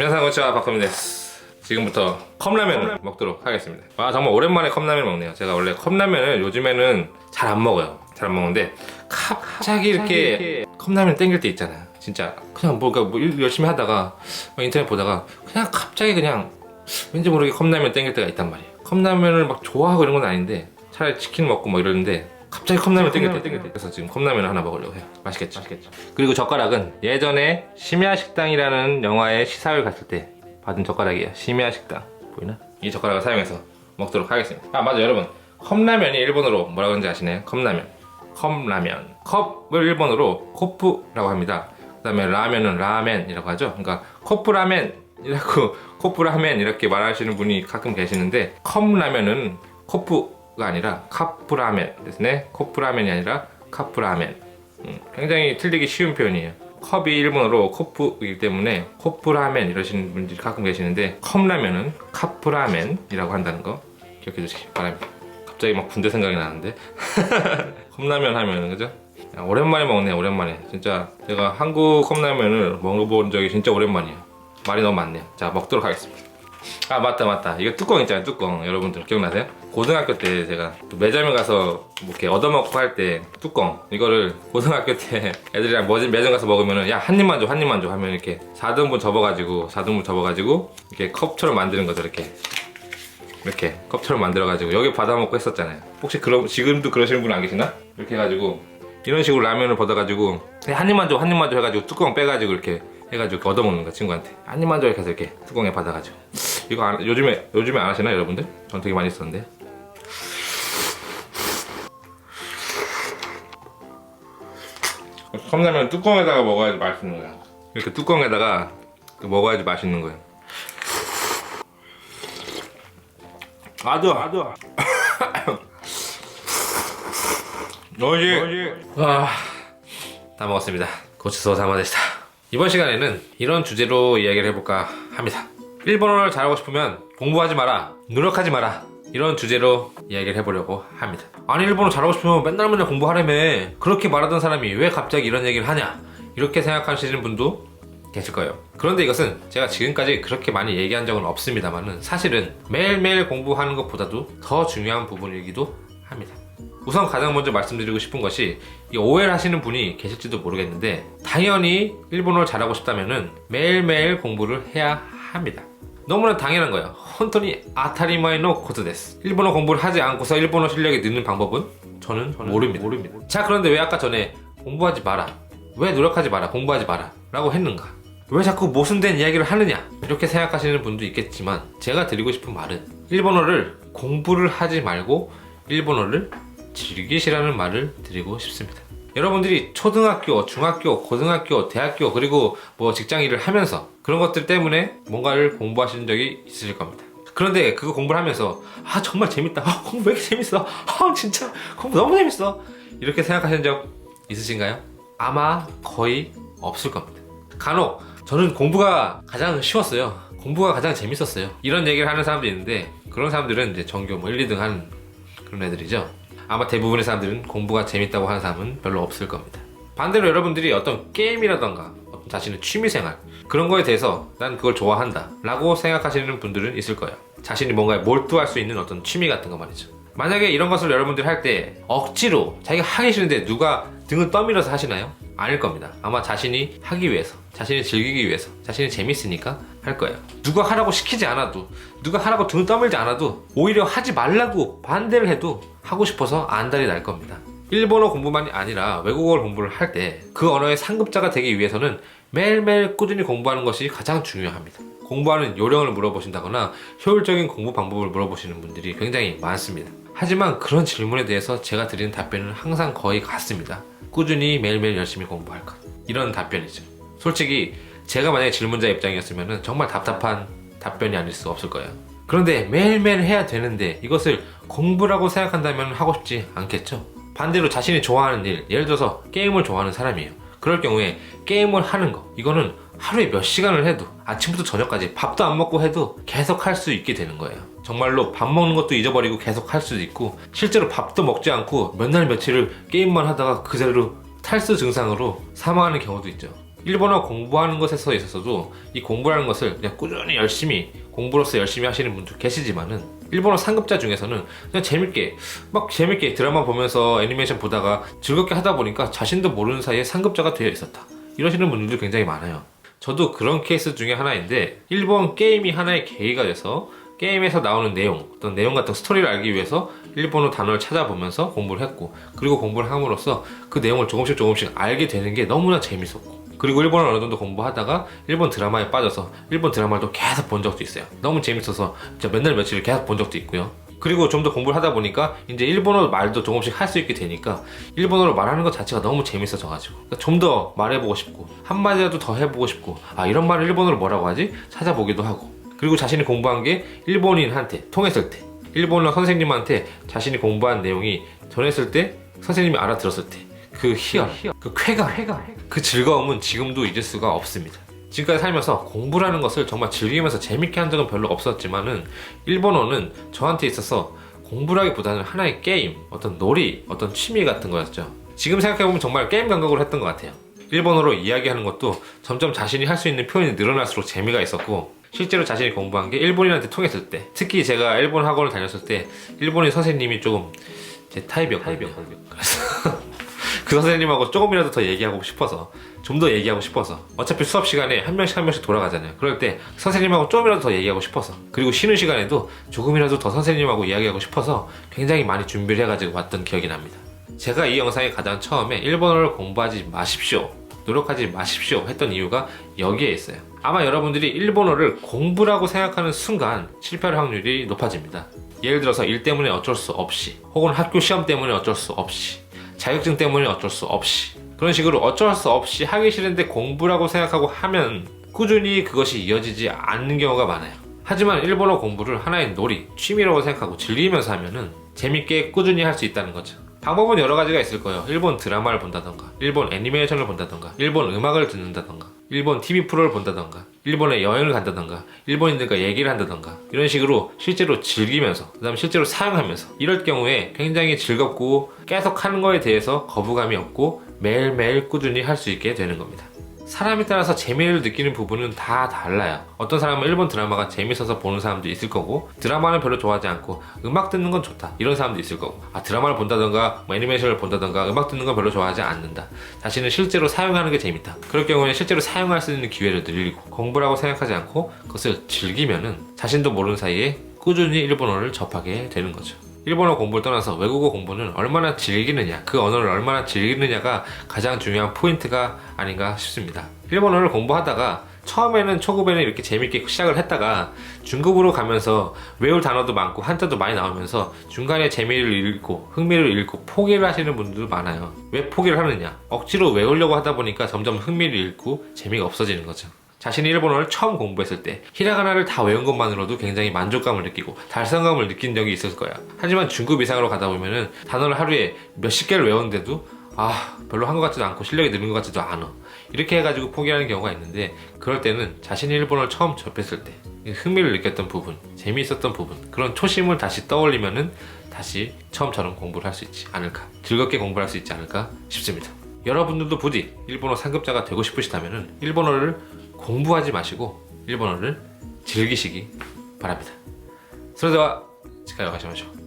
皆さんこんにちは박커민です. 지금부터 컵라면을 먹도록 하겠습니다. 아 정말 오랜만에 컵라면을 먹네요. 제가 원래 컵라면을 요즘에는 잘 안 먹어요. 잘 안 먹는데 갑자기 이렇게 컵라면 땡길 때 있잖아요. 진짜 그냥 뭐 일 열심히 하다가 인터넷 보다가 그냥 갑자기 그냥 왠지 모르게 컵라면 땡길 때가 있단 말이에요. 컵라면을 막 좋아하고 이런 건 아닌데 차라리 치킨 먹고 뭐 이러는데 갑자기 컵라면 땡길 때. 그래서 지금 컵라면을 하나 먹으려고 해요. 맛있겠죠? 그리고 젓가락은 예전에 심야식당이라는 영화에 시사회 갔을 때 받은 젓가락이에요. 심야식당 보이나? 이 젓가락을 사용해서 먹도록 하겠습니다. 아 맞아 여러분, 컵라면이 일본어로 뭐라 그러는지 아시나요? 컵라면. 컵을 일본어로 코프라고 합니다. 그 다음에 라면은 라멘이라고 하죠. 그러니까 코프라멘이라고 코프라멘 이렇게 말하시는 분이 가끔 계시는데, 컵라면은 코프가 아니라 카프라멘ですね. 코프라멘이 아니라 카프라멘. 굉장히 틀리기 쉬운 표현이에요. 컵이 일본어로 코프이기 때문에 코프라멘 이러시는 분들이 가끔 계시는데, 컵라면은 카프라멘이라고 한다는 거 기억해 주시기 바랍니다. 갑자기 막 군대 생각이 나는데 컵라면 하면은 그죠? 야, 오랜만에 먹네. 오랜만에 진짜 제가 한국 컵라면을 먹어본 적이 진짜 오랜만이에요. 말이 너무 많네요. 자 먹도록 하겠습니다. 아 맞다 이거 뚜껑 있잖아요. 뚜껑 여러분들 기억나세요? 고등학교 때 제가 매점에 가서 뭐 이렇게 얻어먹고 할 때 뚜껑 이거를 고등학교 때 애들이랑 매점 가서 먹으면은 야 한 입만 줘 하면 이렇게 4등분 접어가지고 이렇게 컵처럼 만드는 거죠. 이렇게 컵처럼 만들어가지고 여기 받아먹고 했었잖아요. 혹시 지금도 그러시는 분 안 계시나? 이렇게 해가지고 이런 식으로 라면을 받아가지고 한 입만 줘 해가지고 뚜껑 빼가지고 이렇게 해가지고 얻어먹는 거 친구한테 한 입만 줘 이렇게 해서 이렇게 뚜껑에 받아가지고. 이거 요즘에 안 하시나요 여러분들? 전 되게 많이 했었는데. 컵라면 뚜껑에다가 먹어야지 맛있는 거야. 이렇게 뚜껑에다가 먹어야지 맛있는 거예요. 아주 다 먹었습니다. 고치소 사마데시타. 이번 시간에는 이런 주제로 이야기를 해볼까 합니다. 일본어를 잘하고 싶으면 공부하지 마라, 노력하지 마라, 이런 주제로 이야기를 해보려고 합니다. 아니 일본어 잘하고 싶으면 맨날 공부하라며, 그렇게 말하던 사람이 왜 갑자기 이런 얘기를 하냐, 이렇게 생각하시는 분도 계실 거예요. 그런데 이것은 제가 지금까지 그렇게 많이 얘기한 적은 없습니다만은 사실은 매일매일 공부하는 것보다도 더 중요한 부분이기도 합니다. 우선 가장 먼저 말씀드리고 싶은 것이, 이 오해를 하시는 분이 계실지도 모르겠는데, 당연히 일본어를 잘하고 싶다면은 매일매일 공부를 해야 합니다. 너무나 당연한 거예요. 혼토니 아타리마이노 코토 데스. 일본어 공부를 하지 않고서 일본어 실력이 느는 방법은 저는 모릅니다. 자 그런데 왜 아까 전에 공부하지 마라, 왜 노력하지 마라, 공부하지 마라 라고 했는가? 왜 자꾸 모순된 이야기를 하느냐, 이렇게 생각하시는 분도 있겠지만, 제가 드리고 싶은 말은 일본어를 공부를 하지 말고 일본어를 즐기시라는 말을 드리고 싶습니다. 여러분들이 초등학교, 중학교, 고등학교, 대학교, 그리고 뭐 직장일을 하면서 그런 것들 때문에 뭔가를 공부하시는 적이 있으실 겁니다. 그런데 그거 공부를 하면서 아 정말 재밌다, 공부 왜 이렇게 재밌어, 진짜 공부 너무 재밌어, 이렇게 생각하신 적 있으신가요? 아마 거의 없을 겁니다. 간혹 저는 공부가 가장 쉬웠어요, 공부가 가장 재밌었어요, 이런 얘기를 하는 사람도 있는데, 그런 사람들은 이제 전교 뭐 1, 2등 하는 그런 애들이죠. 아마 대부분의 사람들은 공부가 재밌다고 하는 사람은 별로 없을 겁니다. 반대로 여러분들이 어떤 게임이라던가 어떤 자신의 취미생활, 그런 거에 대해서 난 그걸 좋아한다 라고 생각하시는 분들은 있을 거예요. 자신이 뭔가에 몰두할 수 있는 어떤 취미 같은 거 말이죠. 만약에 이런 것을 여러분들이 할 때 억지로 자기가 하기 싫은데 누가 등을 떠밀어서 하시나요? 아닐 겁니다. 아마 자신이 하기 위해서, 자신이 즐기기 위해서, 자신이 재밌으니까 할 거예요. 누가 하라고 시키지 않아도, 누가 하라고 등을 떠밀지 않아도, 오히려 하지 말라고 반대를 해도 하고 싶어서 안달이 날 겁니다. 일본어 공부만이 아니라 외국어 공부를 할 때 그 언어의 상급자가 되기 위해서는 매일매일 꾸준히 공부하는 것이 가장 중요합니다. 공부하는 요령을 물어보신다거나 효율적인 공부 방법을 물어보시는 분들이 굉장히 많습니다. 하지만 그런 질문에 대해서 제가 드리는 답변은 항상 거의 같습니다. 꾸준히 매일매일 열심히 공부할 것, 이런 답변이죠. 솔직히 제가 만약에 질문자 입장이었으면 정말 답답한 답변이 아닐 수 없을 거예요. 그런데 매일매일 해야 되는데 이것을 공부라고 생각한다면 하고 싶지 않겠죠? 반대로 자신이 좋아하는 일, 예를 들어서 게임을 좋아하는 사람이에요. 그럴 경우에 게임을 하는 거, 이거는 하루에 몇 시간을 해도, 아침부터 저녁까지 밥도 안 먹고 해도 계속 할 수 있게 되는 거예요. 정말로 밥 먹는 것도 잊어버리고 계속 할 수도 있고, 실제로 밥도 먹지 않고 몇 날 며칠을 게임만 하다가 그대로 탈수 증상으로 사망하는 경우도 있죠. 일본어 공부하는 것에서 있어서도 이 공부라는 것을 그냥 꾸준히 열심히 공부로서 열심히 하시는 분들 계시지만은 일본어 상급자 중에서는 그냥 재밌게 드라마 보면서 애니메이션 보다가 즐겁게 하다 보니까 자신도 모르는 사이에 상급자가 되어 있었다, 이러시는 분들도 굉장히 많아요. 저도 그런 케이스 중에 하나인데, 일본 게임이 하나의 계기가 돼서 게임에서 나오는 내용, 어떤 내용 같은 스토리를 알기 위해서 일본어 단어를 찾아보면서 공부를 했고, 그리고 공부를 함으로써 그 내용을 조금씩 알게 되는 게 너무나 재밌었고, 그리고 일본어를 어느 정도 공부하다가 일본 드라마에 빠져서 일본 드라마를 또 계속 본 적도 있어요. 너무 재밌어서 진짜 맨날 며칠을 계속 본 적도 있고요. 그리고 좀 더 공부를 하다 보니까 이제 일본어 말도 조금씩 할 수 있게 되니까 일본어로 말하는 것 자체가 너무 재밌어져가지고 그러니까 좀 더 말해보고 싶고 한마디라도 더 해보고 싶고, 아 이런 말을 일본어로 뭐라고 하지? 찾아보기도 하고, 그리고 자신이 공부한 게 일본인한테 통했을 때, 일본어 선생님한테 자신이 공부한 내용이 전했을 때 선생님이 알아들었을 때 그 희열, 그 쾌감, 그 즐거움은 지금도 잊을 수가 없습니다. 지금까지 살면서 공부라는 것을 정말 즐기면서 재밌게 한 적은 별로 없었지만은 일본어는 저한테 있어서 공부라기보다는 하나의 게임, 어떤 놀이, 어떤 취미 같은 거였죠. 지금 생각해보면 정말 게임 감각으로 했던 것 같아요. 일본어로 이야기하는 것도 점점 자신이 할 수 있는 표현이 늘어날수록 재미가 있었고, 실제로 자신이 공부한 게 일본인한테 통했을 때, 특히 제가 일본 학원을 다녔을 때 일본인 선생님이 조금 제 타입이었거든요. 그래서 그 선생님하고 조금이라도 더 얘기하고 싶어서, 좀 더 얘기하고 싶어서, 어차피 수업 시간에 한 명씩 돌아가잖아요. 그럴 때 선생님하고 조금이라도 더 얘기하고 싶어서, 그리고 쉬는 시간에도 조금이라도 더 선생님하고 이야기하고 싶어서 굉장히 많이 준비를 해가지고 왔던 기억이 납니다. 제가 이 영상에 가장 처음에 일본어를 공부하지 마십시오, 노력하지 마십시오 했던 이유가 여기에 있어요. 아마 여러분들이 일본어를 공부라고 생각하는 순간 실패할 확률이 높아집니다. 예를 들어서 일 때문에 어쩔 수 없이, 혹은 학교 시험 때문에 어쩔 수 없이, 자격증 때문에 어쩔 수 없이, 그런 식으로 어쩔 수 없이 하기 싫은데 공부라고 생각하고 하면 꾸준히 그것이 이어지지 않는 경우가 많아요. 하지만 일본어 공부를 하나의 놀이, 취미라고 생각하고 즐기면서 하면은 재밌게 꾸준히 할 수 있다는 거죠. 방법은 여러 가지가 있을 거예요. 일본 드라마를 본다던가, 일본 애니메이션을 본다던가, 일본 음악을 듣는다던가, 일본 TV 프로를 본다던가, 일본에 여행을 간다던가, 일본인들과 얘기를 한다던가, 이런 식으로 실제로 즐기면서, 그 다음에 실제로 사용하면서, 이럴 경우에 굉장히 즐겁고 계속 하는 거에 대해서 거부감이 없고 매일매일 꾸준히 할 수 있게 되는 겁니다. 사람에 따라서 재미를 느끼는 부분은 다 달라요. 어떤 사람은 일본 드라마가 재밌어서 보는 사람도 있을 거고, 드라마는 별로 좋아하지 않고 음악 듣는 건 좋다, 이런 사람도 있을 거고, 드라마를 본다던가 애니메이션을 본다던가 음악 듣는 건 별로 좋아하지 않는다, 자신은 실제로 사용하는 게 재밌다, 그럴 경우에 실제로 사용할 수 있는 기회를 늘리고 공부라고 생각하지 않고 그것을 즐기면은 자신도 모르는 사이에 꾸준히 일본어를 접하게 되는 거죠. 일본어 공부를 떠나서 외국어 공부는 얼마나 즐기느냐, 그 언어를 얼마나 즐기느냐가 가장 중요한 포인트가 아닌가 싶습니다. 일본어를 공부하다가 처음에는 초급에는 이렇게 재밌게 시작을 했다가 중급으로 가면서 외울 단어도 많고 한자도 많이 나오면서 중간에 재미를 잃고 흥미를 잃고 포기를 하시는 분들도 많아요. 왜 포기를 하느냐? 억지로 외우려고 하다 보니까 점점 흥미를 잃고 재미가 없어지는 거죠. 자신이 일본어를 처음 공부했을 때 히라가나를 다 외운 것만으로도 굉장히 만족감을 느끼고 달성감을 느낀 적이 있을 거야. 하지만 중급 이상으로 가다 보면은 단어를 하루에 몇십 개를 외웠는데도 별로 한 것 같지도 않고 실력이 느는 것 같지도 않아, 이렇게 해가지고 포기하는 경우가 있는데, 그럴 때는 자신이 일본어를 처음 접했을 때 흥미를 느꼈던 부분, 재미있었던 부분, 그런 초심을 다시 떠올리면은 다시 처음처럼 공부를 할 수 있지 않을까, 즐겁게 공부를 할 수 있지 않을까 싶습니다. 여러분들도 부디 일본어 상급자가 되고 싶으시다면은 일본어를 공부하지 마시고 일본어를 즐기시기 바랍니다. それでは次回お会いしましょう。